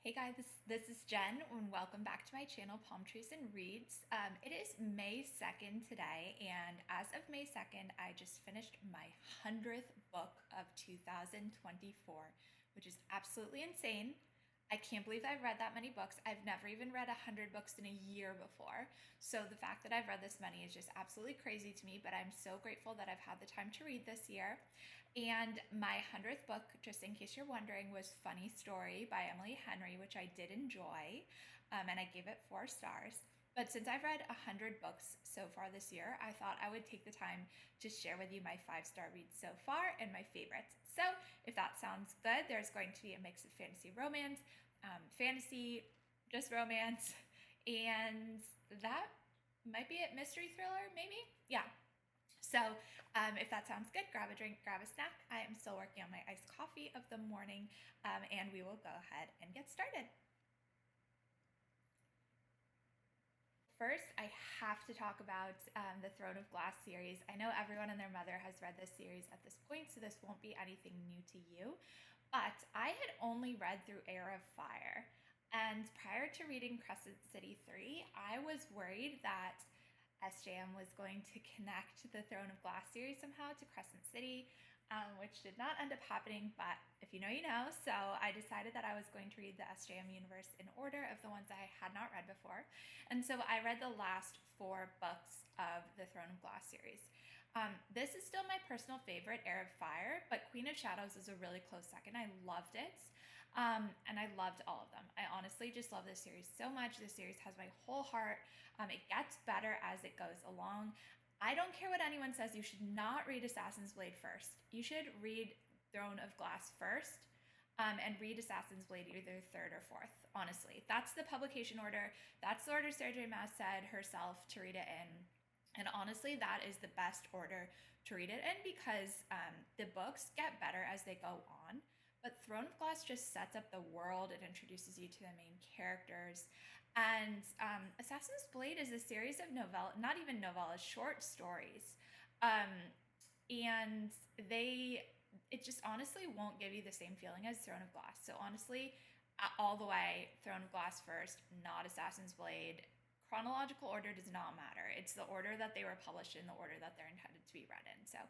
Hey guys, this is Jen, and welcome back to my channel, Palm Trees and Reads. It is May 2nd today, and as of May 2nd, I just finished my 100th book of 2024, which is absolutely insane. I can't believe I've read that many books. I've never even read 100 books in a year before. So the fact that I've read this many is just absolutely crazy to me, but I'm so grateful that I've had the time to read this year. And my 100th book, just in case you're wondering, was Funny Story by Emily Henry, which I did enjoy, and I gave it 4 stars. But since I've read 100 books so far this year, I thought I would take the time to share with you my 5-star reads so far and my favorites. So if that sounds good, there's going to be a mix of fantasy romance, fantasy, just romance, and that might be it, mystery thriller, maybe? Yeah. So if that sounds good, grab a drink, grab a snack. I am still working on my iced coffee of the morning, and we will go ahead and get started. First, I have to talk about the Throne of Glass series. I know everyone and their mother has read this series at this point, so this won't be anything new to you. But I had only read through Heir of Fire. And prior to reading Crescent City 3, I was worried that SJM was going to connect the Throne of Glass series somehow to Crescent City, which did not end up happening, but if you know, you know. So I decided that I was going to read the SJM universe in order of the ones I had not read before. And so I read the last 4 books of the Throne of Glass series. This is still my personal favorite, Heir of Fire, but Queen of Shadows is a really close second. I loved it, and I loved all of them. I honestly just love this series so much. This series has my whole heart. It gets better as it goes along. I don't care what anyone says, you should not read Assassin's Blade first. You should read Throne of Glass first, and read Assassin's Blade either 3rd or 4th, honestly. That's the publication order. That's the order Sarah J. Maas said herself to read it in. And honestly, that is the best order to read it in because the books get better as they go on. But Throne of Glass just sets up the world. It introduces you to the main characters. And Assassin's Blade is a series of not even novellas, short stories. And it just honestly won't give you the same feeling as Throne of Glass. So honestly, all the way, Throne of Glass first, not Assassin's Blade. Chronological order does not matter. It's the order that they were published in, the order that they're intended to be read in. So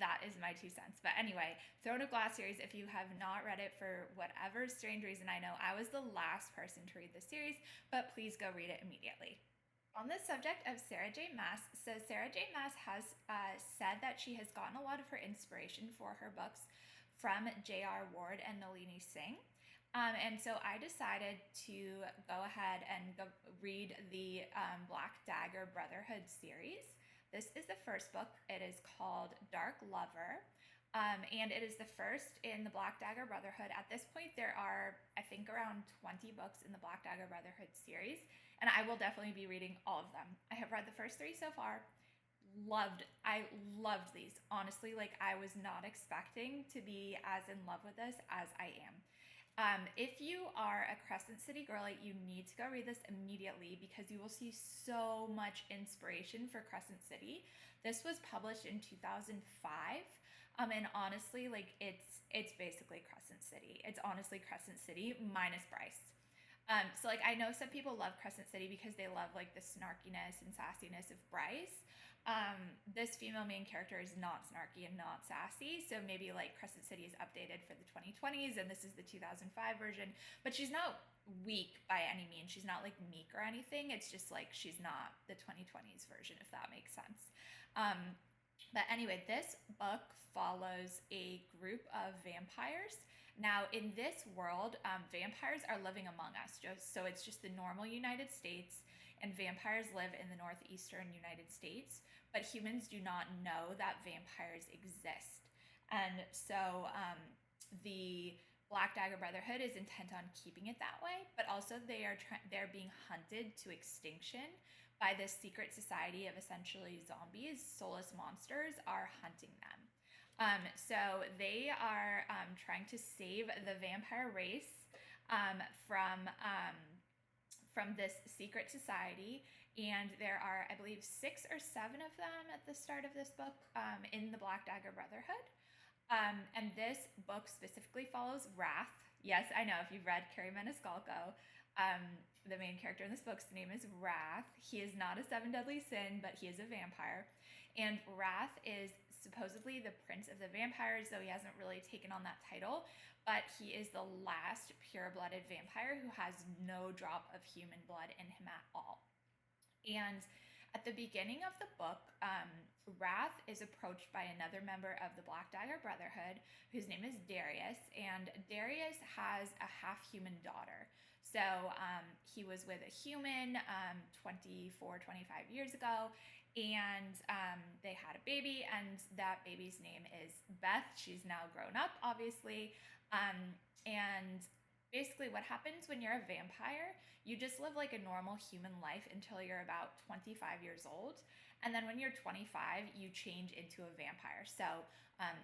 that is my 2 cents. But anyway, Throne of Glass series, if you have not read it for whatever strange reason, I know I was the last person to read this series, but please go read it immediately. On the subject of Sarah J. Maas, so Sarah J. Maas has said that she has gotten a lot of her inspiration for her books from J.R. Ward and Nalini Singh. And so I decided to go ahead and read the Black Dagger Brotherhood series. This is the first book. It is called Dark Lover. And it is the first in the Black Dagger Brotherhood. At this point, there are, I think, around 20 books in the Black Dagger Brotherhood series, and I will definitely be reading all of them. I have read the first 3 so far. I loved these. Honestly, like I was not expecting to be as in love with this as I am. If you are a Crescent City girl, you need to go read this immediately because you will see so much inspiration for Crescent City. This was published in 2005, and honestly, like it's basically Crescent City. It's honestly Crescent City minus Bryce. So like I know some people love Crescent City because they love like the snarkiness and sassiness of Bryce. This female main character is not snarky and not sassy, so maybe like Crescent City is updated for the 2020s and this is the 2005 version, but she's not weak by any means. She's not like meek or anything. It's just like she's not the 2020s version, if that makes sense. But anyway, this book follows a group of vampires. Now, in this world, vampires are living among us. So it's just the normal United States, and vampires live in the northeastern United States. But humans do not know that vampires exist. And so the Black Dagger Brotherhood is intent on keeping it that way, but also they're being hunted to extinction by this secret society of essentially zombies. Soulless monsters are hunting them. So they are trying to save the vampire race from this secret society, and there are, I believe, 6 or 7 of them at the start of this book in the Black Dagger Brotherhood. And this book specifically follows Wrath. Yes, I know if you've read Carrie Maniscalco, the main character in this book's name is Wrath. He is not a seven deadly sin, but he is a vampire. And Wrath is supposedly the prince of the vampires, though he hasn't really taken on that title. But he is the last pure-blooded vampire who has no drop of human blood in him at all. And at the beginning of the book, Wrath is approached by another member of the Black Dagger Brotherhood, whose name is Darius. And Darius has a half-human daughter. So he was with a human 24, 25 years ago, and they had a baby, and that baby's name is Beth. She's now grown up, obviously. And basically what happens when you're a vampire, you just live like a normal human life until you're about 25 years old. And then when you're 25, you change into a vampire. So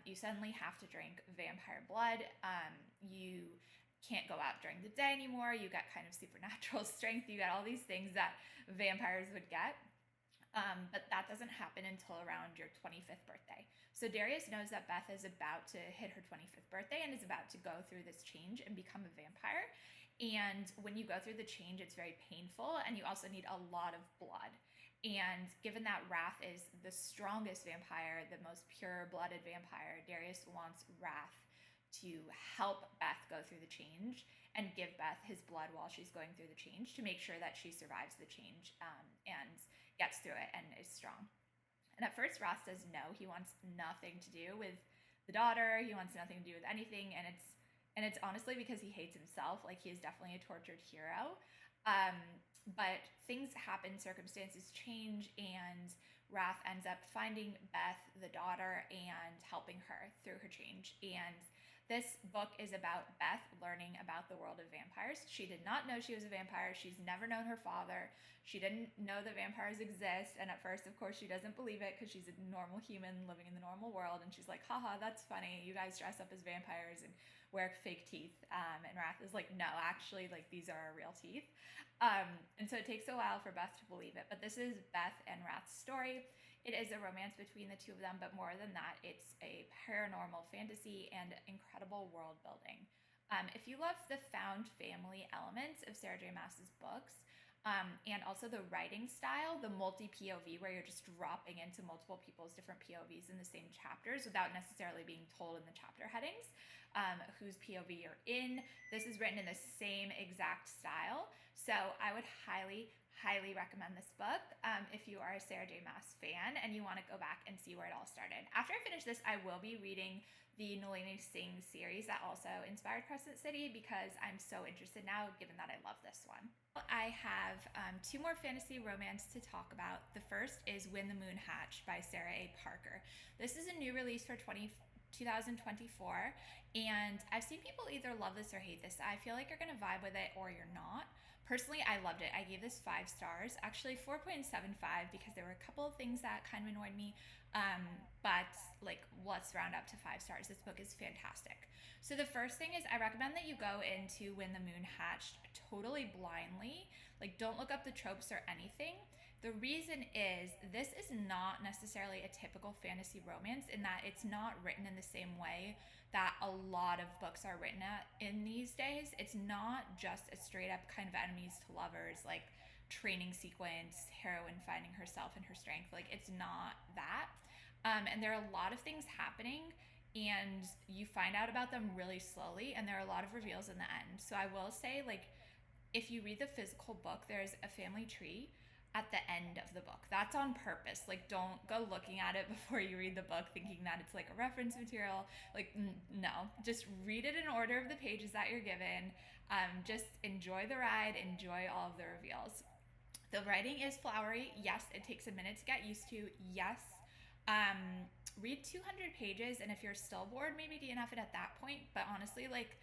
you suddenly have to drink vampire blood. You can't go out during the day anymore. You get kind of supernatural strength. You get all these things that vampires would get. But that doesn't happen until around your 25th birthday. So Darius knows that Beth is about to hit her 25th birthday and is about to go through this change and become a vampire. And when you go through the change, it's very painful, and you also need a lot of blood. And given that Wrath is the strongest vampire, the most pure-blooded vampire, Darius wants Wrath to help Beth go through the change and give Beth his blood while she's going through the change to make sure that she survives the change and gets through it and is strong. And at first, Wrath says no. He wants nothing to do with the daughter. He wants nothing to do with anything, and it's honestly because he hates himself. Like, he is definitely a tortured hero. But things happen, circumstances change, and Wrath ends up finding Beth, the daughter, and helping her through her change. And this book is about Beth learning about the world of vampires. She did not know she was a vampire. She's never known her father. She didn't know that vampires exist. And at first, of course, she doesn't believe it because she's a normal human living in the normal world. And she's like, haha, that's funny. You guys dress up as vampires and wear fake teeth. And Wrath is like, no, actually, like, these are our real teeth. And so it takes a while for Beth to believe it. But this is Beth and Wrath's story. It is a romance between the two of them, but more than that, it's a paranormal fantasy and incredible world building. If you love the found family elements of Sarah J. Maas's books, and also the writing style, the multi-POV, where you're just dropping into multiple people's different POVs in the same chapters without necessarily being told in the chapter headings whose POV you're in. This is written in the same exact style. So I would highly recommend this book if you are a Sarah J. Maas fan and you want to go back and see where it all started. After I finish this, I will be reading the Nalini Singh series that also inspired Crescent City because I'm so interested now, given that I love this one. I have two more fantasy romance to talk about. The first is When the Moon Hatched by Sarah A. Parker. This is a new release for 2024, and I've seen people either love this or hate this. I feel like you're going to vibe with it or you're not. Personally, I loved it. I gave this 5 stars, actually 4.75, because there were a couple of things that kind of annoyed me. But like, let's round up to 5 stars. This book is fantastic. So the first thing is I recommend that you go into When the Moon Hatched totally blindly. Like, don't look up the tropes or anything. The reason is this is not necessarily a typical fantasy romance in that it's not written in the same way that a lot of books are written in these days. It's not just a straight up kind of enemies to lovers, like training sequence, heroine finding herself and her strength. Like, it's not that. And there are a lot of things happening, and you find out about them really slowly, and there are a lot of reveals in the end. So I will say, like, if you read the physical book, there's a family tree at the end of the book. That's on purpose. Like, don't go looking at it before you read the book thinking that it's like a reference material. Like, no, just read it in order of the pages that you're given. Just enjoy the ride, enjoy all of the reveals. The writing is flowery. Yes, it takes a minute to get used to. Yes. Read 200 pages, and if you're still bored, maybe DNF it at that point. But honestly, like,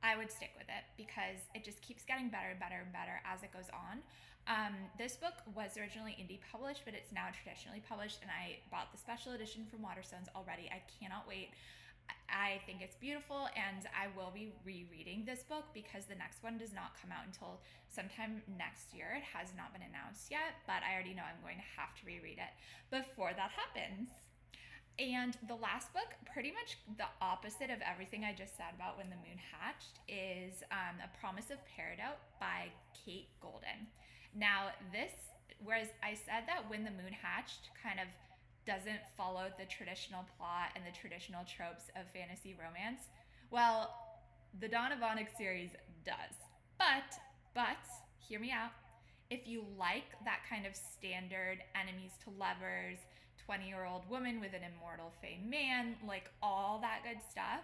I would stick with it because it just keeps getting better and better and better as it goes on. This book was originally indie published, but it's now traditionally published, and I bought the special edition from Waterstones already. I cannot wait. I think it's beautiful, and I will be rereading this book because the next one does not come out until sometime next year. It has not been announced yet, but I already know I'm going to have to reread it before that happens. And the last book, pretty much the opposite of everything I just said about When the Moon Hatched, is A Promise of Peridot by Kate Golden. Now, this, whereas I said that When the Moon Hatched kind of doesn't follow the traditional plot and the traditional tropes of fantasy romance, well, the Dawn of Onyx series does. But, hear me out. If you like that kind of standard enemies to lovers, 20-year-old woman with an immortal fae man, like all that good stuff,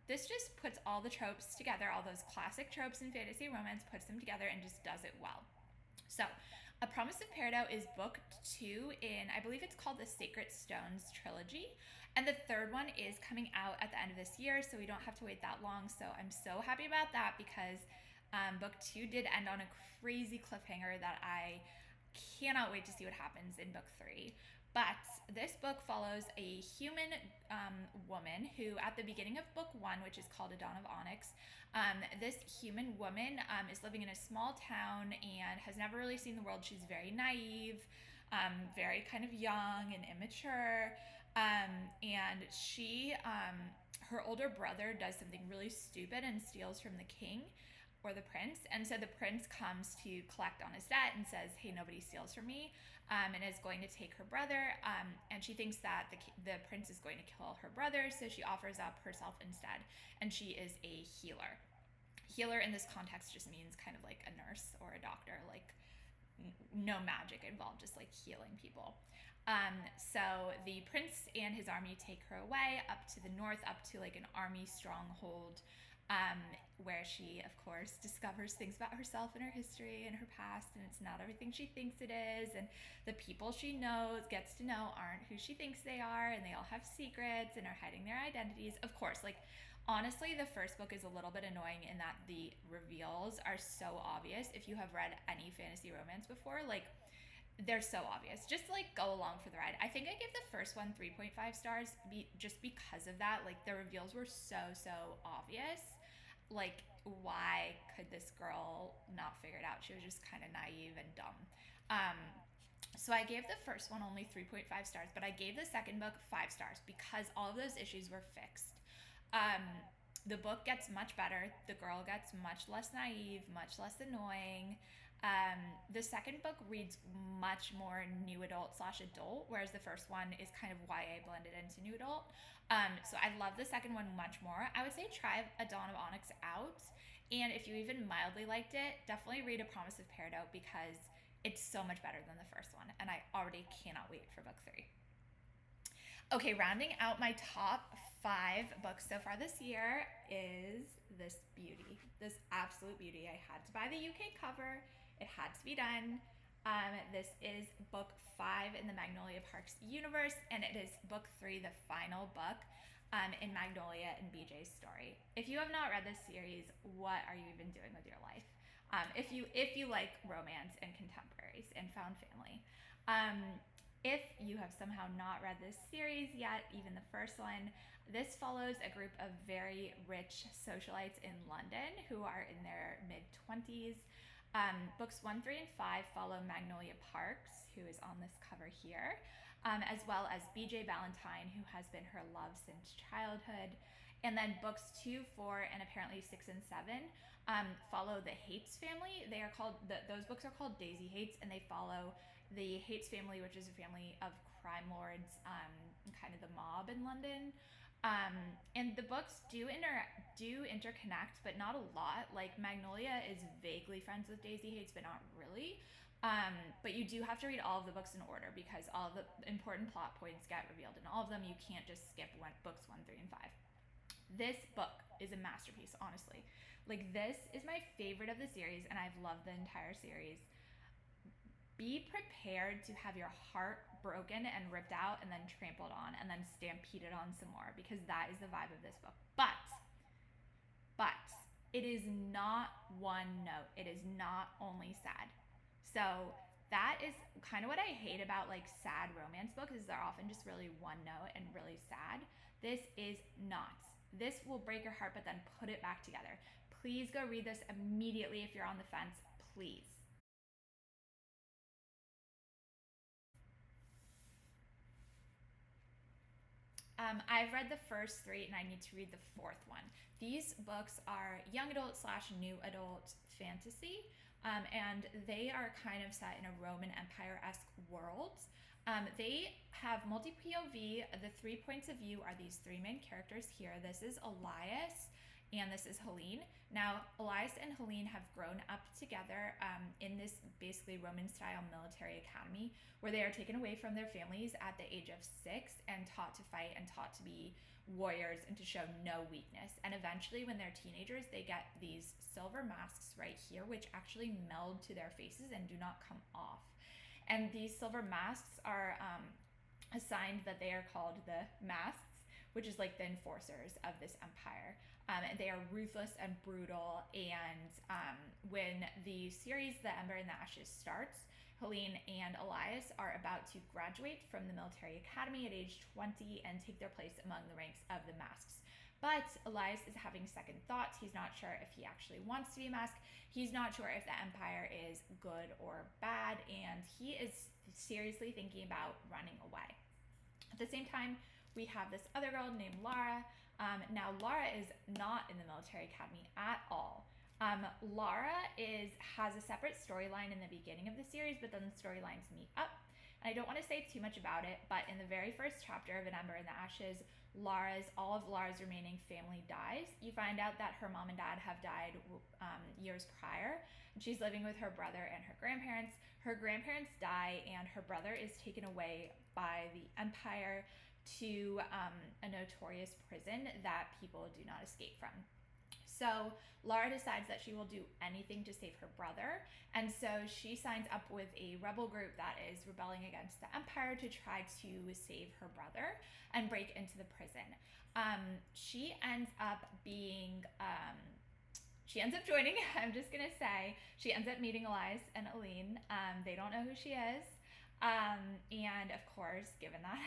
this just puts all the tropes together, all those classic tropes in fantasy romance, puts them together and just does it well. So, A Promise of Peridot is book 2 in, I believe it's called the Sacred Stones trilogy. And the third one is coming out at the end of this year, so we don't have to wait that long. So I'm so happy about that because book 2 did end on a crazy cliffhanger that I cannot wait to see what happens in book 3. But this book follows a human woman who, at the beginning of book 1, which is called A Dawn of Onyx, this human woman is living in a small town and has never really seen the world. She's very naive, very kind of young and immature, and she, her older brother does something really stupid and steals from the king or the prince, and so the prince comes to collect on his debt and says, hey, nobody steals from me, and is going to take her brother, and she thinks that the prince is going to kill her brother, so she offers up herself instead, and she is a healer. Healer in this context just means kind of like a nurse or a doctor, like no magic involved, just like healing people. So the prince and his army take her away up to the north, up to like an army stronghold, where she, of course, discovers things about herself and her history and her past, and it's not everything she thinks it is, and the people she gets to know aren't who she thinks they are, and they all have secrets and are hiding their identities. Of course, like, honestly, the first book is a little bit annoying in that the reveals are so obvious. If you have read any fantasy romance before, like, they're so obvious. Just like go along for the ride. I think I gave the first one 3.5 stars just because of that. Like, the reveals were so obvious. Like, why could this girl not figure it out? She was just kind of naive and dumb. So I gave the first one only 3.5 stars, but I gave the second book 5 stars because all of those issues were fixed. The book gets much better. The girl gets much less naive, much less annoying. The second book reads much more new adult / adult, whereas the first one is kind of YA blended into new adult. So I love the second one much more. I would say try A Dawn of Onyx out, and if you even mildly liked it, definitely read A Promise of Peridot because it's so much better than the first one, and I already cannot wait for book 3. Okay, rounding out my top 5 books so far this year is this beauty, this absolute beauty. I had to buy the UK cover. It had to be done. This is book 5 in the Magnolia Parks universe, and it is book 3, the final book in Magnolia and BJ's story. If you have not read this series, what are you even doing with your life? If you like romance and contemporaries and found family. If you have somehow not read this series yet, even the first one, this follows a group of very rich socialites in London who are in their mid-20s. Books 1, 3, and 5 follow Magnolia Parks, who is on this cover here, as well as BJ Valentine, who has been her love since childhood. And then books 2, 4, and apparently 6 and 7 follow the Hates family. They are called, those books are called Daisy Hates, and they follow the Hates family, which is a family of crime lords, kind of the mob in London. And the books do interconnect, but not a lot. Like, Magnolia is vaguely friends with Daisy Hates, but not really. But you do have to read all of the books in order because all of the important plot points get revealed in all of them. You can't just skip books 1, 3, and 5. This book is a masterpiece, honestly. Like, this is my favorite of the series, and I've loved the entire series. Be prepared to have your heart broken and ripped out and then trampled on and then stampeded on some more, because that is the vibe of this book. But it is not one note. It is not only sad. So that is kind of what I hate about like sad romance books, is they're often just really one note and really sad. This is not. This will break your heart, but then put it back together. Please go read this immediately if you're on the fence. Please. I've read the first 3 and I need to read the 4th one. These books are young adult / new adult fantasy, and they are kind of set in a Roman Empire-esque world. They have multi-POV. The 3 points of view are these 3 main characters here. This is Elias and this is Helene. Now, Elias and Helene have grown up together in this basically Roman-style military academy where they are taken away from their families at the age of 6 and taught to fight and taught to be warriors and to show no weakness. And eventually, when they're teenagers, they get these silver masks right here, which actually meld to their faces and do not come off. And these silver masks are assigned that they are called the masks, which is like the enforcers of this empire. They are ruthless and brutal. And when the series The Ember and the Ashes starts, Helene and Elias are about to graduate from the military academy at age 20 and take their place among the ranks of the masks. But Elias is having second thoughts. He's not sure if he actually wants to be a mask. He's not sure if the empire is good or bad, and he is seriously thinking about running away. At the same time, we have this other girl named Lara. Now, Lara is not in the military academy at all. Lara has a separate storyline in the beginning of the series, but then the storylines meet up. And I don't want to say too much about it, but in the very first chapter of An Ember in the Ashes, all of Lara's remaining family dies. You find out that her mom and dad have died years prior, and she's living with her brother and her grandparents. Her grandparents die, and her brother is taken away by the Empire to a notorious prison that people do not escape from. So Lara decides that she will do anything to save her brother, and so she signs up with a rebel group that is rebelling against the Empire to try to save her brother and break into the prison. She ends up joining, I'm just gonna say, she ends up meeting Elias and Aline. They don't know who she is. And of course, given that,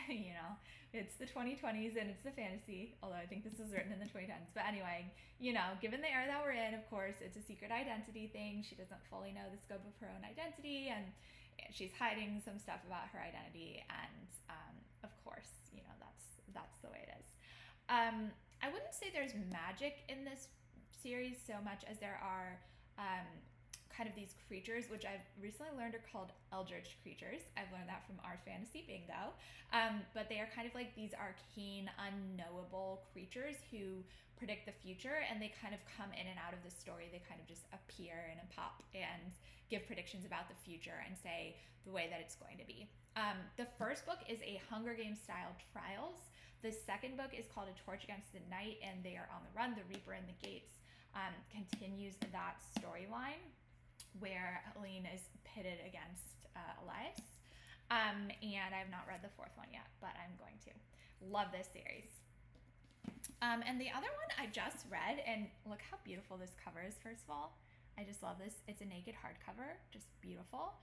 it's the 2020s and it's the fantasy, although I think this was written in the 2010s. But anyway, given the era that we're in, of course, it's a secret identity thing. She doesn't fully know the scope of her own identity, and she's hiding some stuff about her identity. And of course, that's the way it is. I wouldn't say there's magic in this series so much as there are kind of these creatures, which I've recently learned are called eldritch creatures. I've learned that from our fantasy bingo. But they are kind of like these arcane, unknowable creatures who predict the future, and they kind of come in and out of the story. They kind of just appear and pop and give predictions about the future and say the way that it's going to be. The first book is a Hunger Games style trials. The second book is called A Torch Against the Night, and they are on the run. The Reaper in the Gates continues that storyline where Helene is pitted against Elias. And I've not read the 4th one yet, but I'm going to. Love this series. And the other one I just read, and look how beautiful this cover is, first of all. I just love this. It's a naked hardcover, just beautiful.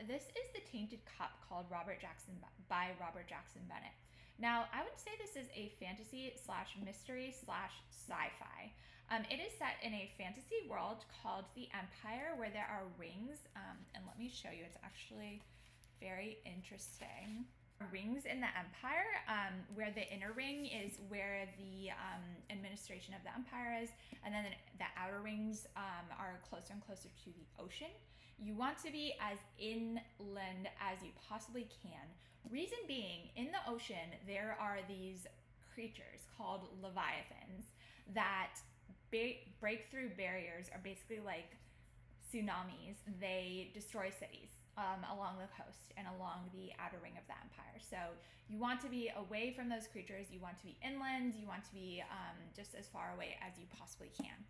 This is The Tainted Cup by Robert Jackson Bennett. Now, I would say this is a fantasy / mystery / sci-fi. It is set in a fantasy world called the Empire, where there are rings, and let me show you, it's actually very interesting. Rings in the Empire, where the inner ring is where the administration of the Empire is, and then the outer rings are closer and closer to the ocean. You want to be as inland as you possibly can. Reason being, in the ocean, there are these creatures called leviathans that break through barriers, are basically like tsunamis. They destroy cities along the coast and along the outer ring of the Empire. So you want to be away from those creatures. You want to be inland. You want to be just as far away as you possibly can.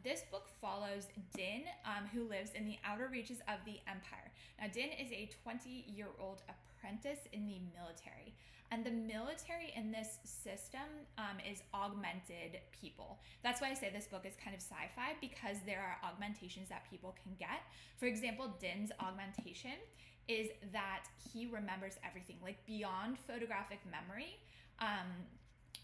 This book follows Din, who lives in the outer reaches of the Empire. Now, Din is a 20-year-old apprentice in the military. And the military in this system is augmented people. That's why I say this book is kind of sci-fi, because there are augmentations that people can get. For example, Din's augmentation is that he remembers everything, like beyond photographic memory.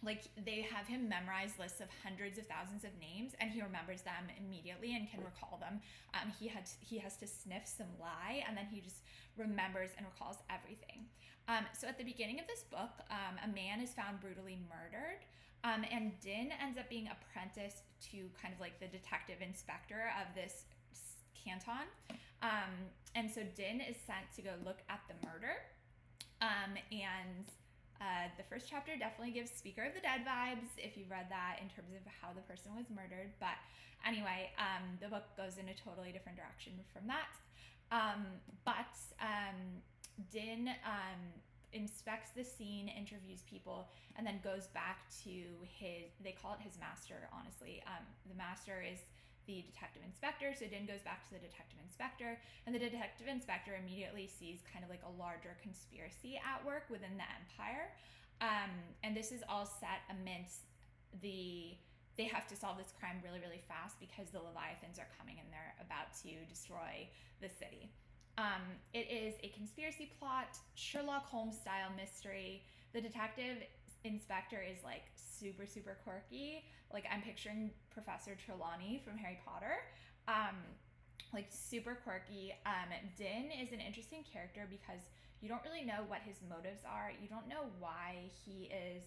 like they have him memorize lists of hundreds of thousands of names, and he remembers them immediately and can recall them. He has to sniff some lye, and then he just remembers and recalls everything. So at the beginning of this book, a man is found brutally murdered, and Din ends up being apprenticed to kind of like the detective inspector of this canton. And so Din is sent to go look at the murder, and the first chapter definitely gives Speaker of the Dead vibes if you've read that, in terms of how the person was murdered. But anyway, the book goes in a totally different direction from that. Din inspects the scene, interviews people, and then goes back to they call it his master, honestly. The master is the detective inspector, so Din goes back to the detective inspector, and the detective inspector immediately sees kind of like a larger conspiracy at work within the empire. And this is all set amidst they have to solve this crime really, really fast because the Leviathans are coming and they're about to destroy the city. It is a conspiracy plot, Sherlock Holmes style mystery. The detective inspector is like super, super quirky. Like, I'm picturing Professor Trelawney from Harry Potter. Like, super quirky. Din is an interesting character because you don't really know what his motives are. You don't know why he is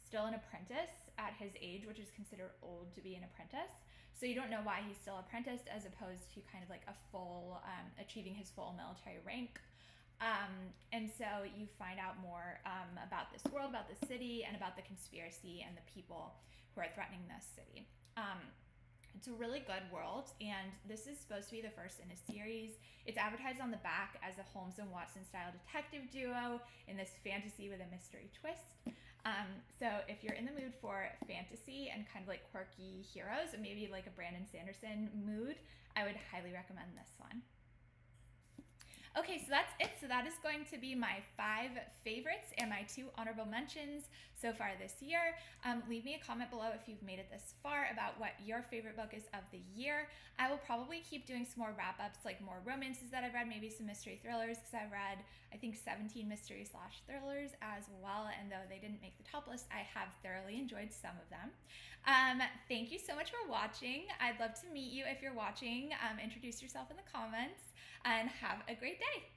still an apprentice at his age, which is considered old to be an apprentice. So you don't know why he's still apprenticed as opposed to kind of like a full, achieving his full military rank. And so you find out more about this world, about the city, and about the conspiracy and the people who are threatening this city. It's a really good world, and this is supposed to be the first in a series. It's advertised on the back as a Holmes and Watson style detective duo in this fantasy with a mystery twist. So if you're in the mood for fantasy and kind of like quirky heroes, and maybe like a Brandon Sanderson mood, I would highly recommend this one. Okay, so that's it. So that is going to be my 5 favorites and my 2 honorable mentions so far this year. Leave me a comment below if you've made it this far about what your favorite book is of the year. I will probably keep doing some more wrap-ups, like more romances that I've read, maybe some mystery thrillers, because I've read, I think, 17 mystery/thrillers as well, and though they didn't make the top list, I have thoroughly enjoyed some of them. Thank you so much for watching. I'd love to meet you if you're watching. Introduce yourself in the comments, and have a great day.